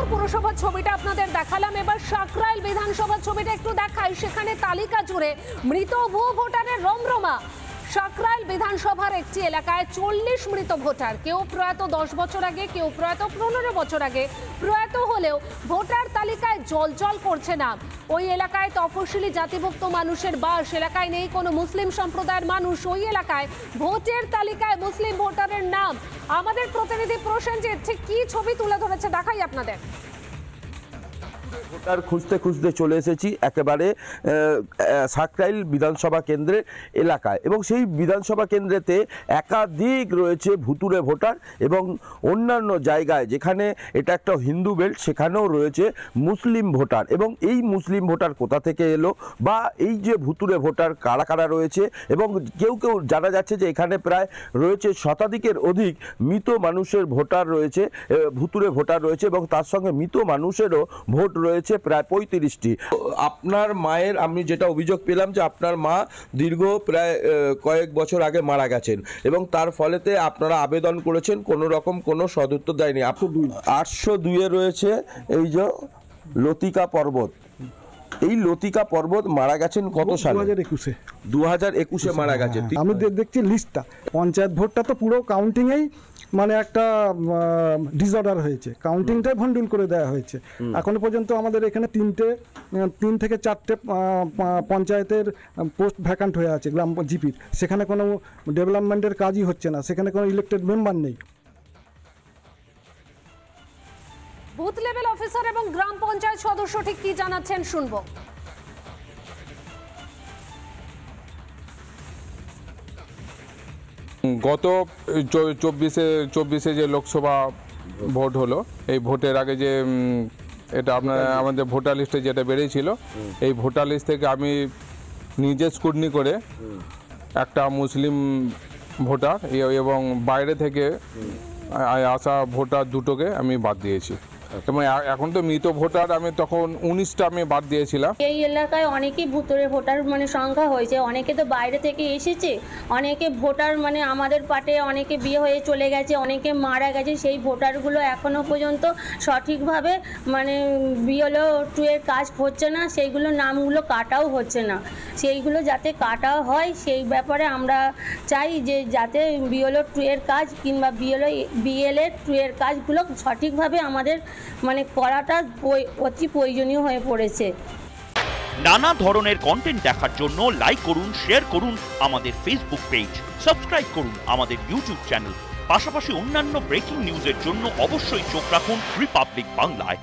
ব্যারাকপুর পুরসভার ছবিটা আপনাদের দেখালাম, এবার সাকরাইল বিধানসভার ছবিটা একটু দেখাই। সেখানে তালিকা জুড়ে মৃত ভুয়ো ভোটারের রমরমা। সাকরাইল বিধানসভার একটি এলাকায় 40 মৃত ভোটার, কেউ প্রয়াত 10 বছর আগে, কেউ প্রয়াত 15 বছর আগে প্রয়াত হলেও ভোটার তালিকায় জলজল করছে না। ওই এলাকায় তফসিলি জাতিভুক্ত মানুষের বাস, এলাকায় নেই কোনো মুসলিম সম্প্রদায়ের মানুষ। ওই এলাকায় ভোটের তালিকায় মুসলিম ভোটারের নাম। আমাদের প্রতিনিধি প্রসেনজিৎ ঠিক কি ছবি তুলে ধরেছে দেখাই আপনাদের। ভোটার খুঁজতে খুঁজতে চলে এসেছি একেবারে সাকরাইল বিধানসভা কেন্দ্রের এলাকায়, এবং সেই বিধানসভা কেন্দ্রেতে একাধিক রয়েছে ভুতুড়ে ভোটার, এবং অন্যান্য জায়গায় যেখানে এটা একটা হিন্দু বেল্ট সেখানেও রয়েছে মুসলিম ভোটার। এবং এই মুসলিম ভোটার কোথা থেকে এলো বা এই যে ভুতুড়ে ভোটার কারা কারা রয়েছে, এবং কেউ কেউ জানা যাচ্ছে যে এখানে প্রায় রয়েছে শতাধিকের অধিক মৃত মানুষের ভোটার রয়েছে, ভুতুড়ে ভোটার রয়েছে, এবং তার সঙ্গে মৃত মানুষেরও ভোট রয়েছে প্রায় 35টি। আপনার মায়ের আমি যেটা অভিযোগ পেলাম যে আপনার মা দীর্ঘ প্রায় কয়েক বছর আগে মারা গেছেন, এবং তার ফলেতে আপনারা আবেদন করেছেন, কোনো রকম কোনো সদুত্তর দেয়নি। 802 রয়েছে এই যে লতিকা পর্বত। এই লতিকা পর্বত মারা গেছেন কত সালে? 2021-এ মারা গেছেন। আমি দেখছি লিস্টটা, পঞ্চায়েত ভোটটা তো পুরো কাউন্টিংয়েই মানে একটা ডিসঅর্ডার হয়েছে, কাউন্টিংটাই ভন্ডুল করে দেওয়া হয়েছে। এখনো পর্যন্ত আমাদের এখানে 3 থেকে 4টে পঞ্চায়েতের পোস্ট ভ্যাকান্ট হয়ে আছে গ্রাম জিপির। সেখানে কোনো ডেভেলপমেন্টের কাজই হচ্ছে না, সেখানে কোনো ইলেক্টেড মেম্বার নেই। বুথ লেভেল অফিসার এবং গ্রাম পঞ্চায়েত সদস্য ঠিক কি জানাচ্ছেন শুনবো। গত 24-এ যে লোকসভা ভোট হলো, এই ভোটের আগে যে এটা আমাদের ভোটার লিস্টে যেটা বেরিয়েছিল, এই ভোটার লিস্ট থেকে আমি নিজে স্ক্রুটনি করে একটা মুসলিম ভোটার এবং বাইরে থেকে আসা ভোটার দুটোকে আমি বাদ দিয়েছি। এবং এখন তো মৃত ভোটার আমি তখন 19টা আমি বাদ দিয়েছিলাম। এই এলাকায় অনেকেই ভুতুড়ে ভোটার মানে সংখ্যা হয়েছে, অনেকে তো বাইরে থেকে এসেছে, অনেকে ভোটার মানে আমাদের পার্টে অনেকে বিয়ে হয়ে চলে গেছে, অনেকে মারা গেছে। সেই ভোটারগুলো এখনও পর্যন্ত সঠিকভাবে মানে BLO 2 এর কাজ হচ্ছে না, সেইগুলো নামগুলো কাটাও হচ্ছে না। সেইগুলো যাতে কাটা হয় সেই ব্যাপারে আমরা চাই যে যাতে BLO 2 এর কাজ কিংবা BLA 2 এর কাজগুলো সঠিকভাবে আমাদের মানে করাটা অতি প্রয়োজনীয় হয়ে পড়েছে। নানা ধরনের কন্টেন্ট দেখার জন্য লাইক করুন, শেয়ার করুন আমাদের ফেসবুক পেজ, সাবস্ক্রাইব করুন আমাদের ইউটিউব চ্যানেল। পাশাপাশি অন্যান্য ব্রেকিং নিউজের জন্য অবশ্যই চোখ রাখুন রিপাবলিক বাংলায়।